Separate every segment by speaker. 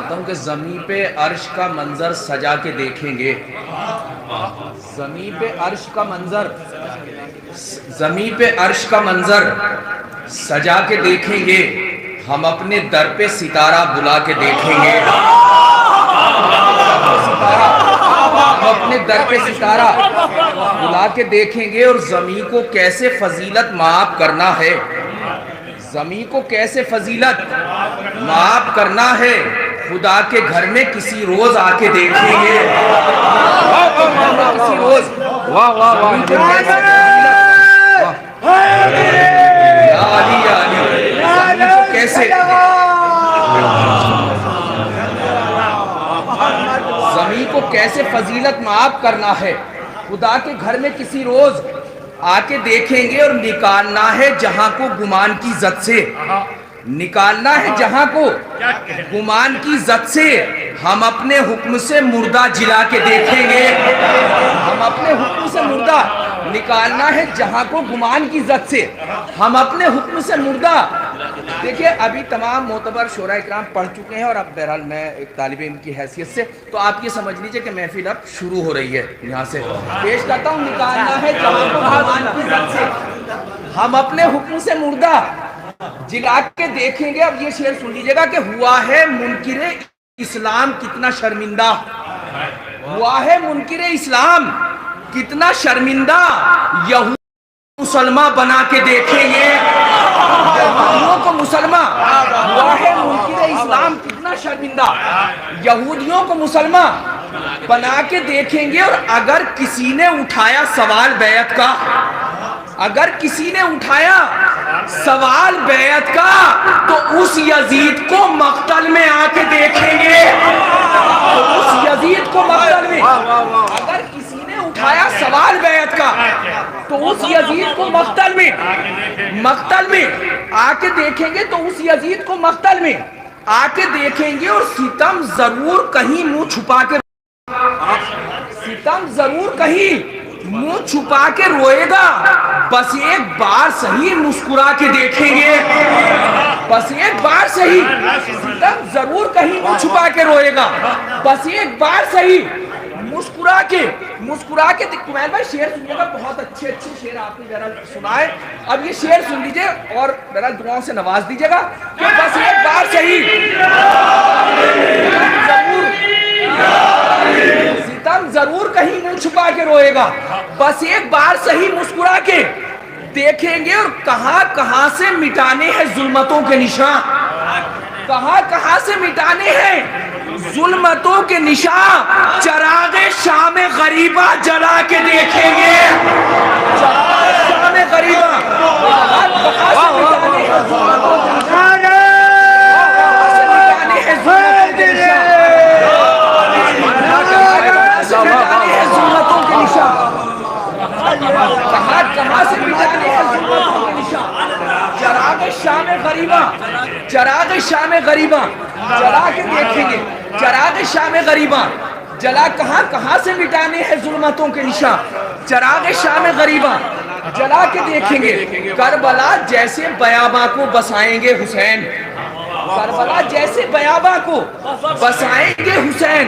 Speaker 1: چاہتا ہوں کہ زمین پہ عرش کا منظر سجا کے دیکھیں گے. زمین پہ عرش کا منظر، زمین پہ عرش کا منظر سجا کے دیکھیں گے. ہم اپنے در پہ ستارہ بلا کے دیکھیں گے. ہم اپنے در پہ ستارہ بلا کے دیکھیں گے. اور زمین کو کیسے فضیلت معاف کرنا ہے، زمین کو کیسے فضیلت معاف کرنا ہے، خدا کے گھر میں کسی روز آ کے دیکھیں گے. کسی روز زمین کو کیسے زمین کو کیسے زمین کو کیسے فضیلت معاف کرنا ہے، خدا کے گھر میں کسی روز آ کے دیکھیں گے. اور نکالنا ہے جہاں کو گمان کی زد سے، نکالنا ہے جہاں کو گمان کی زد سے. ہم اپنے حکم سے مردہ جلا کے دیکھیں گے. ہم اپنے حکم سے مردہ نکالنا ہے جہاں کو گمان کی زد سے. ہم اپنے حکم سے مردہ. دیکھیں ابھی تمام معتبر شورا اکرام پڑھ چکے ہیں، اور اب بہرحال میں ایک طالب علم کی حیثیت سے تو آپ یہ سمجھ لیجئے کہ محفل اب شروع ہو رہی ہے. یہاں سے پیش کرتا ہوں، نکالنا ہے جہاں کو گمان کی زد سے، ہم اپنے حکم سے مردہ جلا کے دیکھیں گے. اب یہ شعر سن لیجئے گا کہ ہوا ہے منکر اسلام کتنا شرمندہ، ہوا ہے منکر اسلام کتنا شرمندہ، یہود مسلمان بنا کے دیکھیں گے. یہودیوں کو مسلمان، ہوا ہے منکر اسلام کتنا شرمندہ، یہودیوں کو مسلمان بنا کے دیکھیں گے. اور اگر کسی نے اٹھایا سوال بیعت کا، اگر کسی نے اٹھایا سوال بیعت کا، تو اس یزید کو مقتل میں آ کے دیکھیں گے. تو اس یزید کو مقتل میں، اگر کسی نے اٹھایا سوال بیعت کا، تو اس یزید کو مقتل میں آ کے دیکھیں گے. تو اس یزید کو مقتل میں آ کے دیکھیں گے. اور ستم ضرور کہیں منہ چھپا کے، ستم ضرور کہیں منہ چھپا کے روئے گا، بس ایک بار صحیح مسکرا کے دیکھیں گے. بس ایک بار صحیح، ستم ضرور کہیں منہ چھپا کے روئے گا، بس ایک بار صحیح مسکرا کے کمال بھائی شعر سنیے گا. بہت اچھے شعر آپ نے بہرحال سنائے. اب یہ شعر سن لیجئے اور بہرحال دعاؤں سے نواز دیجئے گا کہ بس ایک بار صحیح ستم ضرور کہیں منہ چھپا کے روئے گا، بس ایک بار صحیح مسکرا کے دیکھیں گے. اور کہاں کہاں سے مٹانے ہیں ظلمتوں کے نشان، کہاں کہاں سے مٹانے ہیں ظلمتوں کے نشان، چراغ شام غریبہ جلا کے دیکھیں گے. چراغ شام غریبہ کہاں کہاں سے مٹانے ہیں ظلمتوں کے نشان، کہاں کہاں سے مٹانے ہیں ظلمتوں کے نشان. چراغ شام غریبہ، چراغ شام غریبہ جلا کے دیکھیں گے. چراغ شام غریبہ جلا، کہاں کہاں سے مٹانے ہیں ظلمتوں کے نشان. چراغ شام غریبہ جلا کے دیکھیں گے. کربلا جیسے بیاباں کو بسائیں گے حسین، کربلا جیسے بیاباں کو بسائیں گے حسین.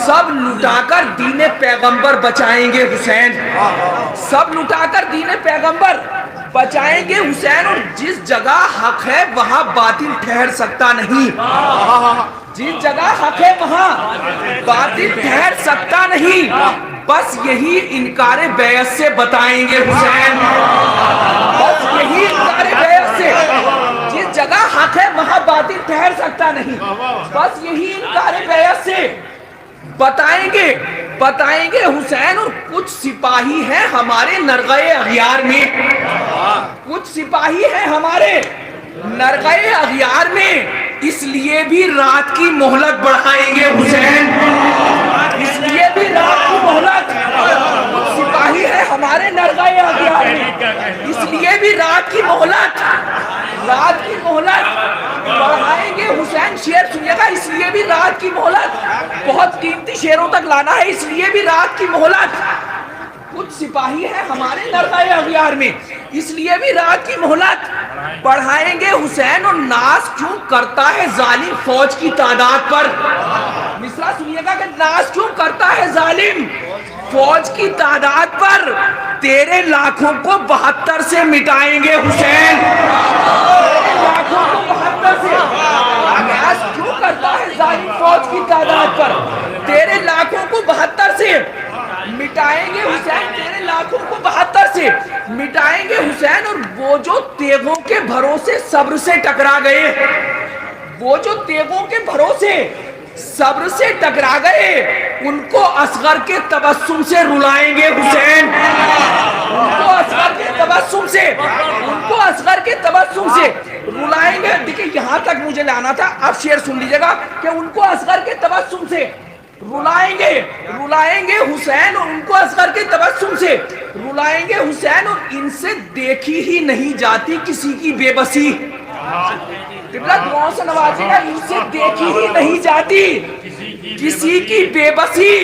Speaker 1: سب لٹا کر دین پیغمبر بچائیں گے حسین، سب لٹا کر دین پیغمبر بچائیں گے حسین. اور جس جگہ حق ہے وہاں باطل ٹھہر سکتا نہیں، جس جگہ حق ہے وہاں باطل ٹھہر سکتا نہیں. بس یہی انکار بیعت سے بتائیں گے حسین، بس یہی انکار بیعت سے، جس جگہ حق ہے وہاں باطل ٹھہر سکتا نہیں، بس یہی انکار بیعت سے بتائیں گے حسین. اور کچھ سپاہی ہیں ہمارے نرغے اغیار میں، کچھ سپاہی ہیں ہمارے نرغے اغیار میں، اس لیے بھی رات کی مہلت بڑھائیں گے حسین، اس لیے بھی رات کی مہلت. کچھ سپاہی ہیں ہمارے نرغے اغیار میں، اس لیے بھی رات کی مہلت بڑھائیں گے حسین. شعر سنیے گا، اس لیے بھی رات کی مہلت، بہت قیمتی شعروں تک لانا ہے. اس لیے بھی رات کی مہلت. کچھ سپاہی ہیں ہمارے نرغہ اغیار میں، اس لیے بھی رات کی مہلت بڑھائیں گے حسین، اور ناز کیوں کرتا ہے ظالم فوج کی تعداد پر؟ مصرع سنیے گا کہ ناز کیوں کرتا ہے ظالم فوج کی تعداد پر؟ تیرے لاکھوں کو 72 سے مٹائیں گے حسین، تیرے لاکھوں کو 72 سے۔ ناز کیوں کرتا ہے ظالم فوج کی تعداد پر؟ تیرے لاکھوں کو 72 سے مٹائیں گے حسین، تیرے لاکھوں کو 72 سے مٹائیں گے حسین۔ اور وہ جو تیغوں کے بھروسے صبر سے ٹکرا گئے، وہ جو تیغوں کے بھروسے صبر سے ٹکرا گئے، ان کو اصغر کے تبسم سے رلائیں گے حسین، ان کو اصغر کے تبسم سے، ان کو اصغر کے تبسم سے رلائیں گے۔ دیکھیں یہاں تک مجھے لانا تھا، اب شعر سن لیجئے گا کہ ان کو اصغر کے تبسم سے رلائیں گے، رلائیں گے حسین، اور ان کو اصغر کے تبسم سے رلائیں گے حسین، اور ان سے دیکھی ہی نہیں جاتی کسی کی بے بسی۔ قبلہ دعاؤں سے نوازے گا، ان سے دیکھی ہی نہیں جاتی کسی کی بے بسی،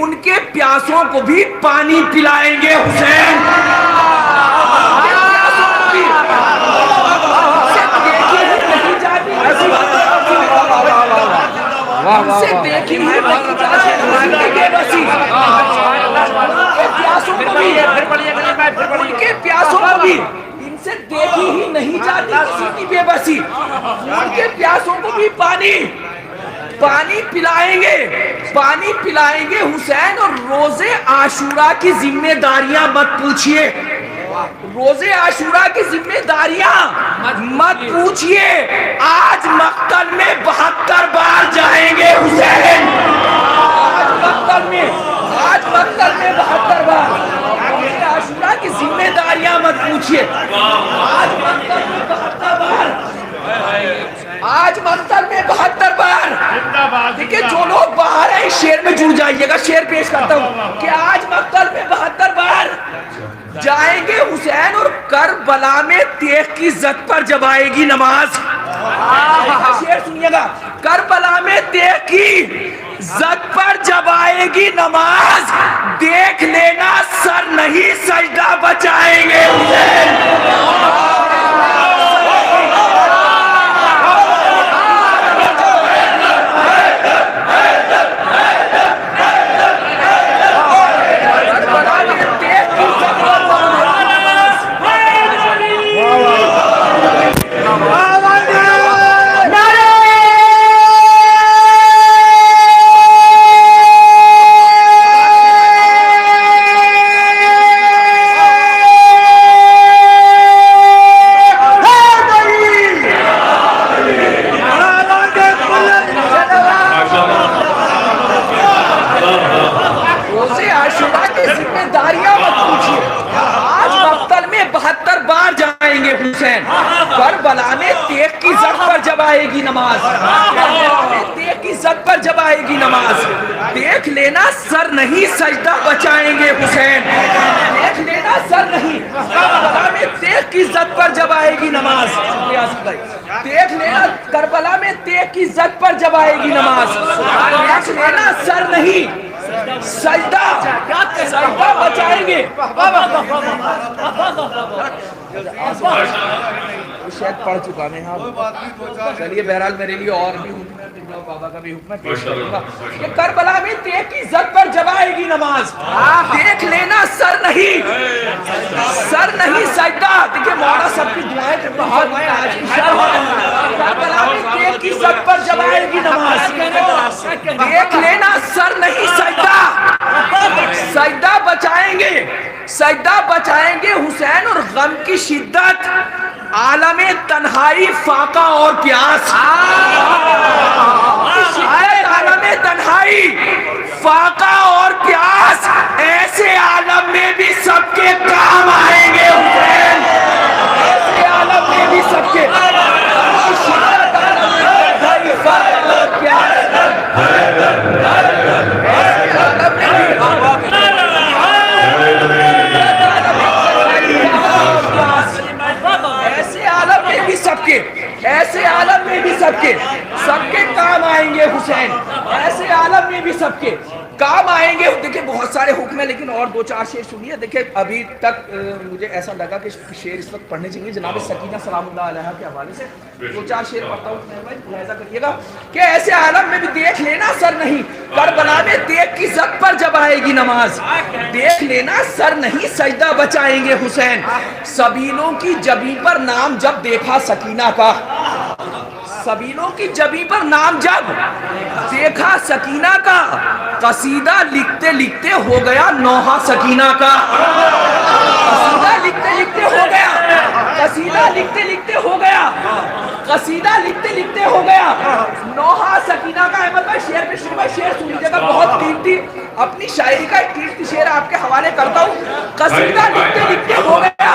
Speaker 1: ان کے پیاسوں کو بھی پانی پلائیں گے حسین، ان سے دیکھی ہی نہیں جاتی کسی کی بے بسی، ان کے پیاسوں کو بھی، ان کے پیاسوں کو بھی، ان سے دیکھی ہی نہیں جاتی کسی کی بے بسی، ان کے پیاسوں کو بھی پانی پلائیں گے، پانی پلائیں گے حسین۔ اور روزے عاشورہ کی ذمہ داریاں مت پوچھئے، روزے عاشورہ کی ذمہ داریاں مت پوچھئے، آج مقتل میں 72 بار جائیں گے حسین، آج مقتل میں 72 بار۔ روزے عاشورہ کی ذمہ داریاں مت پوچھئے، آج مقتل میں 72 بار، آج مقتل میں 72 بار۔ دیکھیں جو لوگ باہر ہیں اس شعر میں جڑ جائیے گا، شعر پیش کرتا ہوں کہ آج مقتل میں 72 بار جائیں گے حسین، اور کربلا میں تیغ کی زد پر جب آئے گی نماز۔ شعر سنیے گا، کربلا میں تیغ کی زد پر جب آئے گی نماز، دیکھ لینا سر نہیں سجدہ بچائیں گے حسین۔ کربلا میں تیغ کی زد پر جب آئے گی نماز، کربلا میں تیغ کی زد پر جب آئے گی نماز، دیکھ لینا سر نہیں سجدہ بچائیں گے حسین، دیکھ لینا سر نہیں، کربلا میں تیغ کی زد پر جب آئے گی نماز، دیکھ لینا کربلا میں تیغ کی زد پر جب آئے گی نماز، دیکھ لینا سر نہیں سجدہ بچائیں گے۔ شاید پڑھ چکا میں، ہاں چلیے بہرحال میرے لیے اور بھی حکم ہے، بابا کا بھی حکم ہے پیش کروں گا کہ کربلا میں تیغ کی زد پر جب آئے گی نماز، دیکھ لینا سر نہیں سجدہ۔ دیکھیں مولا سب کی دعائیں آج کی شب، کربلا میں تیغ کی زد پر جب آئے گی نماز، دیکھ لینا سر نہیں سجدہ بچائیں گے حسین۔ اور غم کی شدت، عالم تنہائی، فاقہ اور پیاس، عالم تنہائی، فاقہ اور پیاس، ایسے عالم میں بھی سب کے کام آئیں گے حسین، ایسے عالم میں بھی سب کے شدت، عالم تنہائی، فاقہ اور پیاس، ایسے عالم میں بھی سب کے کام آئیں گے حسین، ایسے عالم میں بھی سب کے کام آئیں گے. دیکھیں بہت سارے حکم ہیں لیکن اور دو چار شعر سنیے. دیکھیں ابھی تک مجھے ایسا لگا کہ شعر اس وقت پڑھنے چاہیے جناب سکینہ سلام اللہ علیہا کے حوالے سے. دو چار شعر پڑھتا ہوں ملاحظہ کریے گا کہ ایسے عالم میں بھی دیکھ لینا سر نہیں, کربلا میں دیکھ کی زد پر جب آئے گی نماز, دیکھ لینا سر نہیں سجدہ بچائیں گے حسین. سبیلوں کی جبیں پر نام جب دیکھا سکینہ کا, سبیلوں کی جبیں پر نام جب دیکھا سکینہ کا, قصیدہ لکھتے لکھتے ہو گیا نوحہ سکینہ کا. قصیدہ لکھتے لکھتے ہو گیا, قصیدہ لکھتے لکھتے ہو گیا, قصیدہ لکھتے لکھتے ہو گیا نوحہ سکینہ کا. احمد بھائی شعر پہ شروع, شعر سن لیجیے گا, بہت قیمتی اپنی شاعری کا ایک قیمتی شعر آپ کے حوالے کرتا ہوں. قصیدہ لکھتے لکھتے ہو گیا.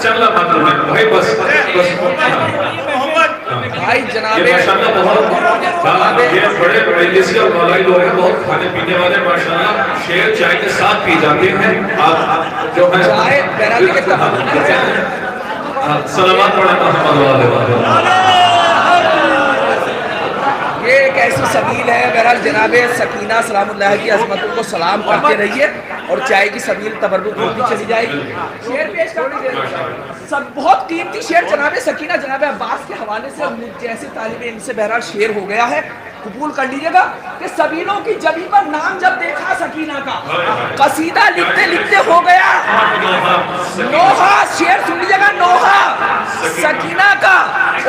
Speaker 2: چل بھائی بس
Speaker 1: بھائی جناب
Speaker 2: یہ بڑے مجلسی اور مولائی لوگ ہیں, بہت کھانے پینے والے ماشاءاللہ, شعر چائے کے ساتھ پی جاتے ہیں. آپ جو ہے
Speaker 1: چائے بہرحال کے
Speaker 2: سلامات پڑھیں محمد والے.
Speaker 1: یہ ایک ایسی سبیل ہے. بہرحال جناب سکینہ سلام اللہ کی عظمتوں کو سلام کرتے رہیے اور چائے کی سبیل تبرک ہوتی چلی جائے گی. شعر پیش کرتے سب بہت قیمتی شعر جناب سکینہ جناب عباس کے حوالے سے جیسے طالب علم سے بہرحال شعر ہو گیا ہے, قبول کر لیجیے گا کہ سبیلوں کی جبیں پر نام جب دیکھا سکینہ کا, قصیدہ لکھتے لکھتے ہو گیا نوحہ. شعر سن لیجیے گا نوحہ سکینہ کا.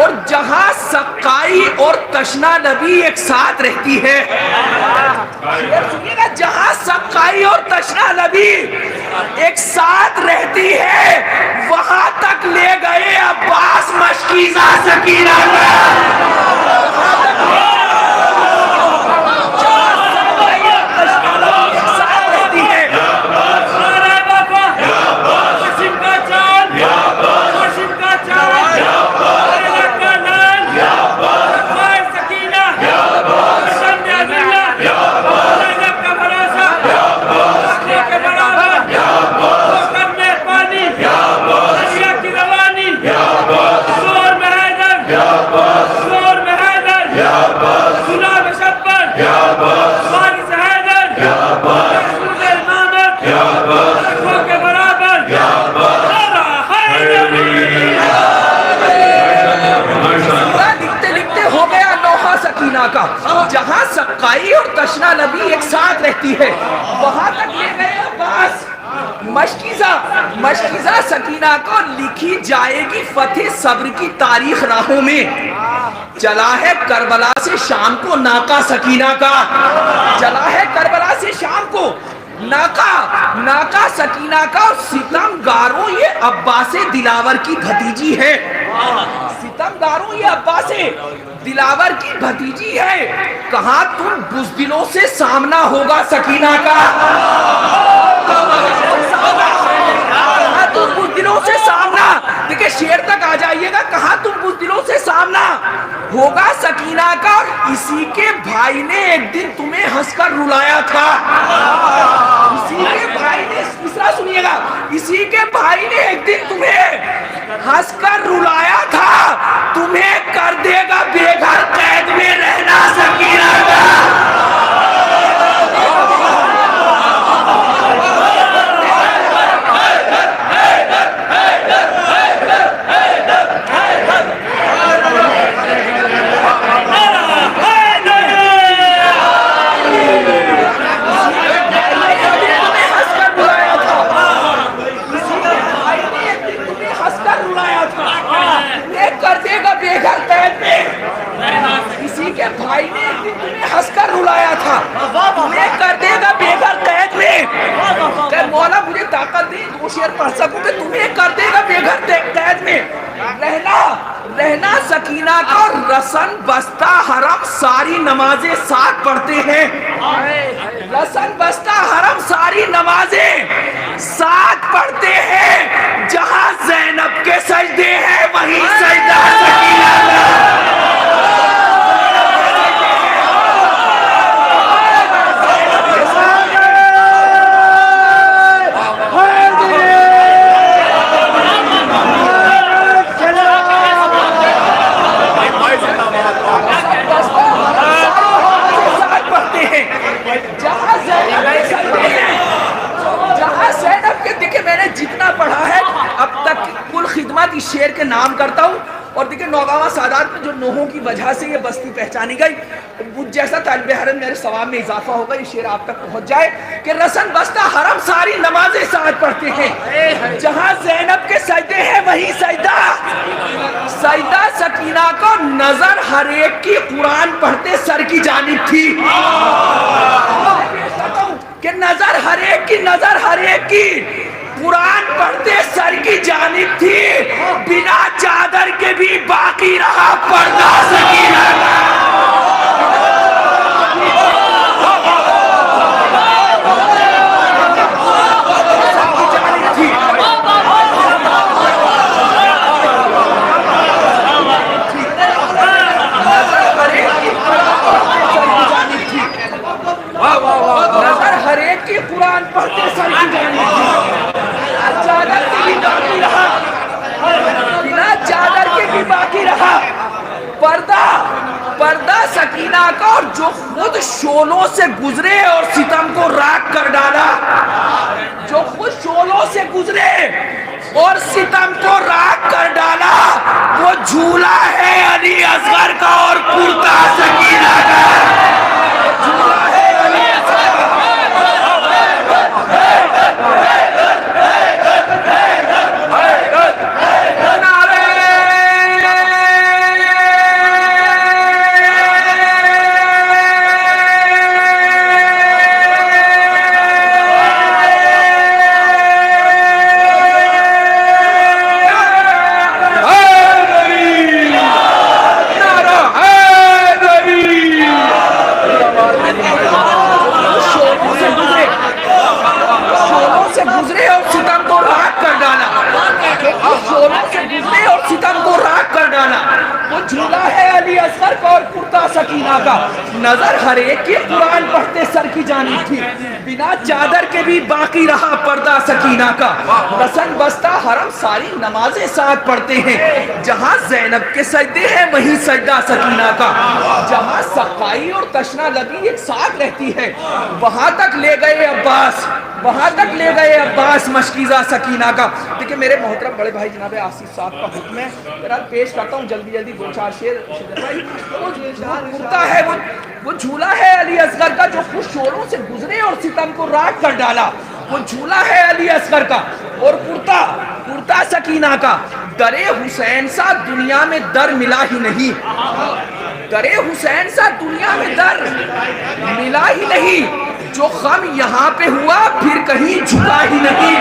Speaker 1: اور جہاں سقائی اور تشنا نبی ایک ساتھ رہتی ہے, شعر سنیے گا, جہاں سقائی اور تشنا نبی ایک ساتھ رہتی ہے وہاں تک لے گئے عباس مشکیزہ سکینہ کا. کا جہاں سقائی اور تشنا نبی ایک ساتھ رہتی ہے وہاں تک لے گئے عباس مشکیزہ سکینہ کو. لکھی جائے گی فتح صبر کی تاریخ راہوں میں. چلا ہے کربلا سے شام کو ناکا سکینہ کا, چلا ہے کربلا سے شام کو ناکا سکینہ کا. اور ستم گاروں یہ عباس دلاور کی بھتیجی ہے, ستم گاروں یہ عباس دلاور کی بھتیجی ہے. کہاں تم بزدلوں سے سامنا ہوگا سکینہ کا, کہاں تم بزدلوں سے سامنا. دیکھیں شعر تک آ جائیے گا, کہاں تم بزدلوں سے سامنا ہوگا سکینہ کا. اور اسی کے بھائی نے ایک دن تمہیں ہنس کر رلایا تھا, اسی کے بھائی نے, تیسرا سنیے گا, اسی کے بھائی نے ایک دن تمہیں ہنس کر رلایا تھا, تمہیں کر دے گا بے گھر قید میں رہنا سکینہ کا. اسی کے بھائی نے ایک دن تمہیں ہنس کر رلایا تھا, تمہیں کر دے گا بے گھر قید میں. کہ مولا مجھے طاقت دے دو شعر پڑھ سکوں کہ تمہیں کر دے گا بے گھر قید میں. رہنا سکینہ کا. اور رسن بستہ حرم ساری نمازیں ساتھ پڑھتے ہیں, رسن بستہ حرم ساری نمازیں ساتھ پڑھتے ہیں. جہاں زینب کے سجدے ہیں وہیں سجدہ سکینہ کا. نام کرتا ہوں. اور دیکھیں نوگاواں سادات میں جو نوحوں کی وجہ سے یہ بستی پہچانی گئی, مجھ جیسا طالب حرم میرے ثواب میں اضافہ ہوگا, یہ شعر آپ تک پہنچ جائے کہ رسن بستہ حرم ساری نمازیں ساتھ پڑھتے ہیں, جہاں زینب کے سجدے ہیں وہیں سجدہ. سجدہ سکینہ کو نظر ہر ایک کی قرآن پڑھتے سر کی جانب تھی. کہ نظر ہر ایک کی قرآن پڑھتے سر کی جانب تھی, بنا چادر کے بھی باقی رہا پردہ سکینہ کا. نظر ہر ایک کی قرآن پڑھتے سر کی جانب تھی, چادر کے بھی باقی رہا, بنا چادر کے بھی باقی رہا پردہ سکینہ کا, اور جو خود شعلوں سے گزرے اور ستم کو راکھ کر ڈالا. جو خود شعلوں سے گزرے اور ستم کو راکھ کر ڈالا, وہ جھولا ہے علی اصغر کا اور کرتا سکینہ کا. جھولا ہے علی اصغر کا. سکینہ کا نظر ہر ایک کی قرآن پڑھتے سر کی جانب تھی, بنا چادر کے بھی باقی رہا پردہ سکینہ کا. رسن بستہ حرم ساری نمازیں ساتھ پڑھتے ہیں, جہاں زینب کے سجدے ہیں وہیں سجدہ سکینہ کا. جہاں سقائی اور تشنا لبی ایک ساتھ رہتی ہے, وہاں تک لے گئے عباس مشکیزہ سکینہ کا. دیکھیں میرے محترم بڑے بھائی جناب آصف صاحب کا حکم ہے, بہرحال پیش کرتا ہوں جلدی دو چار شعر. وہ جھولا ہے علی اصغر کا, جو خود شعلوں سے گزرے اور ستم کو راکھ کر ڈالا. وہ جھولا ہے علی اصغر کا اور کرتا سکینہ کا. درے حسین سا دنیا میں در ملا ہی نہیں, درے حسین سا دنیا میں در ملا ہی نہیں. جو خم یہاں پہ ہوا پھر کہیں جھکا ہی نہیں,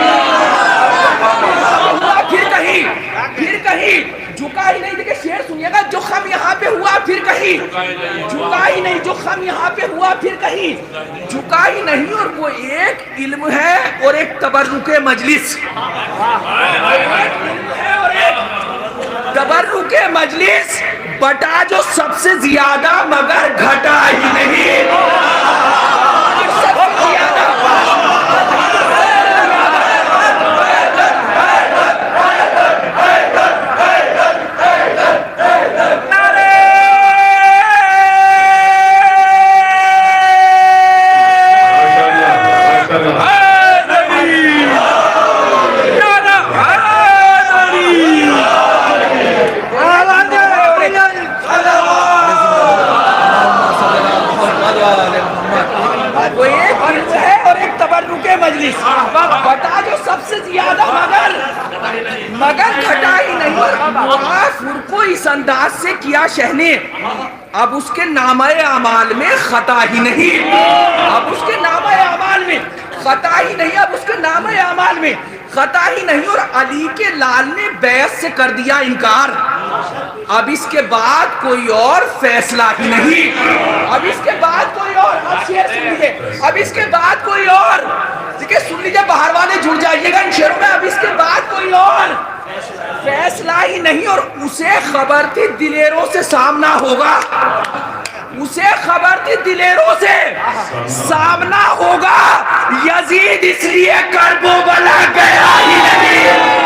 Speaker 1: پھر کہیں جھکا ہی نہیں. دیکھیں شعر سنیے گا, جو خم یہاں پہ ہوا پھر کہیں جھکا ہی نہیں. جو خم یہاں پہ ہوا پھر کہیں جھکا ہی نہیں. اور وہ ایک علم ہے اور ایک تبرک مجلس, تبرک مجلس بٹا جو سب سے زیادہ مگر گھٹا ہی نہیں. بتا جو سب سے زیادہ مگر گھٹا ہی نہیں. معافر کو اس انداز سے کیا شہ نے, اب اس کے نامہ اعمال میں خطا ہی نہیں. اب اس کے نامہ اعمال میں خطا ہی نہیں. اب اس کے نامہ اعمال میں خطا ہی نہیں. اور علی کے لال نے بیعت سے کر دیا انکار, اب اس کے بعد کوئی اور فیصلہ ہی نہیں. اب اس کے بعد کوئی اور, اب شعر سن لیجیے, اب اس کے بعد کوئی اور, دیکھیں سن لیجیے باہر والے جڑ جائیے گا ان شعروں میں. اب اس کے بعد کوئی اور فیصلہ ہی نہیں. اور اسے خبر تھی دلیروں سے سامنا ہوگا, اسے خبر تھی دلیروں سے سامنا ہوگا. یزید اس لیے کربو بلا گیا ہی نہیں.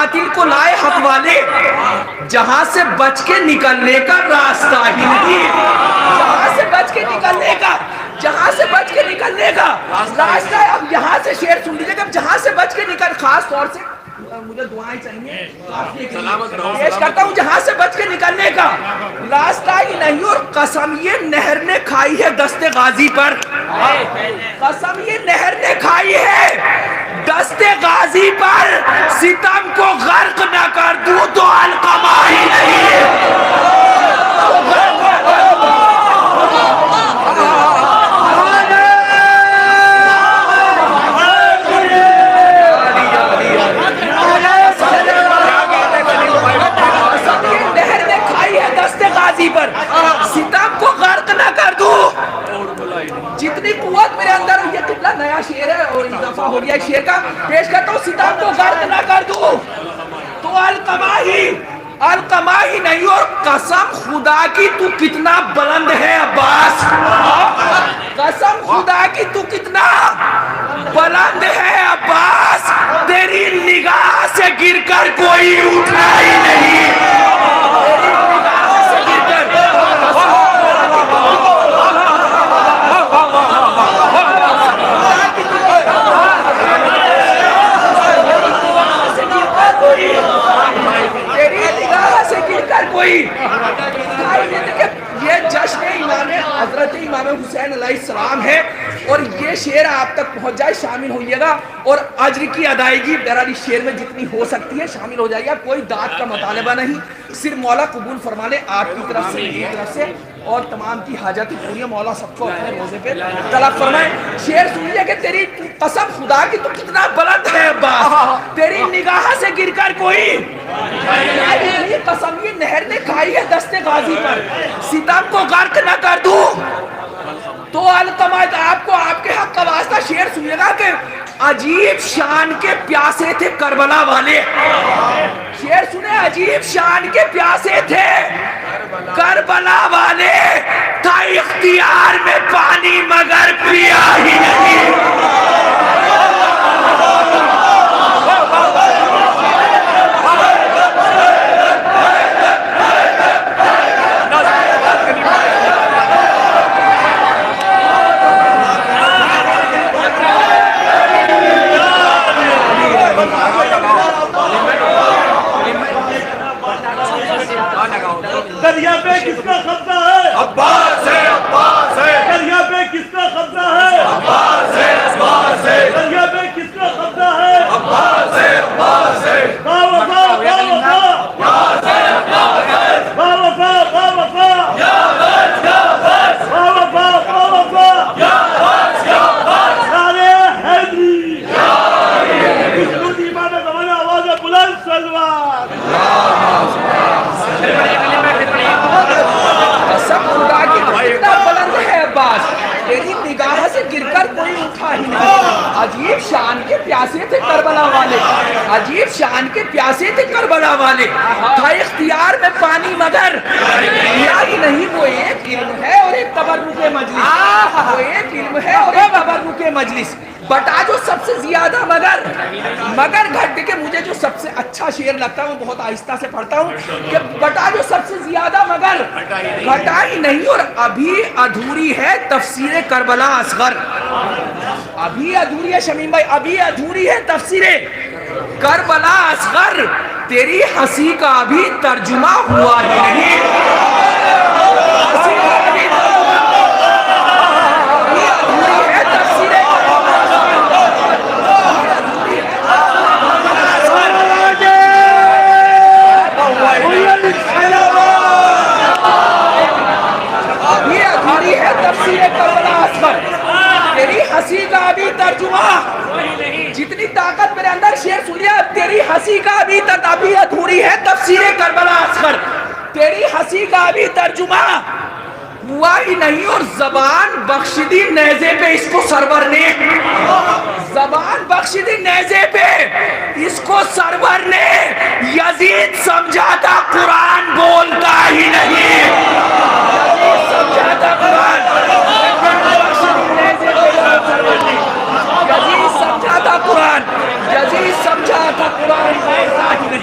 Speaker 1: باطل کو لائے حق والے, جہاں سے بچ کے نکلنے کا راستہ ہی نہیں, جہاں سے بچ کے نکلنے کا, جہاں سے بچ کے نکلنے کا راستہ ہے. اب یہاں سے شعر سن لیجیے کہ جہاں سے بچ کے نکل, خاص طور سے مجھے دعائیں چاہیے پیش کرتا ہوں, جہاں سے بچ کے نکلنے کا راستہ ہی نہیں. اور قسم یہ نہر نے کھائی ہے دست غازی پر, قسم یہ نہر نے کھائی ہے دست غازی پر, ستم کو غرق نہ کر دوں تو علقمہ ہی نہیں. پر ستم کو غرق نہ کر دوں, جتنی قوت میرے اندر, یہ کتنا نیا شعر ہے اور اضافہ ہو گیا شعر کا, پیش کرتا ہوں. ستم کو غرق نہ کر دوں تو علقمہ ہی نہیں. اور قسم خدا کی تو کتنا بلند ہے عباس, قسم خدا کی تو کتنا بلند ہے عباس, تیری نگاہ سے گر کر کوئی اٹھا ہی نہیں. یہ جشن امام حضرت امام حسین علیہ السلام ہے, اور یہ شعر آپ تک پہنچ جائے, شامل ہوئیے گا, اور اجر کی ادائیگی بہرحال اس شعر میں جتنی ہو سکتی ہے شامل ہو جائے گا. کوئی داد کا مطالبہ نہیں, صرف مولا قبول فرما لے آپ کی طرف سے, میری طرف سے, اور تمام کی حاجت پوری ہے. مولا سب کو اپنے روزے پہ طلب فرمائے. شعر سنیے کہ تیری قسم خدا کی تو کتنا بلند ہے عباس, تیری نگاہ سے گر کر کوئی, یہ قسم یہ نہر نے کھائی ہے دست غازی پر, ستم کو غرق نہ کر دوں تو علقمہ. آپ کو آپ کے حق کا واسطہ شعر سنیے گا کہ عجیب شان کے پیاسے تھے کربلا والے, شعر سنے, عجیب شان کے پیاسے تھے کربلا والے, تھا اختیار میں پانی مگر پیا ہی نہیں.
Speaker 3: دریا پہ کس کا قبضہ ہے؟
Speaker 2: عباس ہے, عباس ہے.
Speaker 3: دریا پہ کس کا قبضہ ہے؟
Speaker 2: عباس ہے, عباس ہے.
Speaker 3: دریا پہ کس کا قبضہ ہے؟
Speaker 2: عباس ہے, عباس ہے.
Speaker 3: با وفا, با وفا,
Speaker 2: عباس ہے, عباس ہے.
Speaker 3: با وفا, با وفا,
Speaker 2: یا بس, یا بس.
Speaker 3: با وفا, با وفا,
Speaker 2: یا بس, یا بس.
Speaker 3: نعرے حیدری, خود امام زمانہ آواز بلند سلوات.
Speaker 1: قسم خدا کی تو کتنا بلند ہے عباس, تیری نگاہ سے گر کر کوئی اٹھا ہی نہیں. عجیب شان کے پیاسے تھے کربلا والے, عجیب شان کے پیاسے تھے کربلا والے, تھا اختیار میں پانی مگر پیا ہی نہیں. وہ ایک علم ہے اور ایک تبرک مجلس, وہ ایک علم ہے اور ایک تبرک مجلس. بٹا جو سب سے زیادہ مگر گھٹ کے, مجھے جو سب سے اچھا شعر لگتا ہے وہ بہت آہستہ سے پڑھتا ہوں کہ بٹا جو سب سے زیادہ مگر گھٹا ہی نہیں. اور ابھی ادھوری ہے تفسیر کربلا اصغر, ابھی ادھوری ہے شمیم بھائی, ابھی ادھوری ہے تفسیر کربلا اصغر, تیری ہنسی کا ابھی ترجمہ ہوا ہی نہیں. تیری ہنسی کا ابھی ترجمہ, جتنی طاقت میرے اندر شعر سنیے, تیری ہنسی کا ابھی ادھوری ہے تفسیر کربلا اصغر, تیری ہنسی کا ابھی ترجمہ ہوا ہی نہیں. اور زبان بخش دی نیزے پہ اس کو سرور نے, زبان بخش دی نیزے پہ اس کو سرور نے, یزید سمجھا تھا قرآن بولتا ہی نہیں, یزید سمجھا تھا قرآن, یزید سمجھا تھا قرآن, یزید سمجھا تھا قرآن.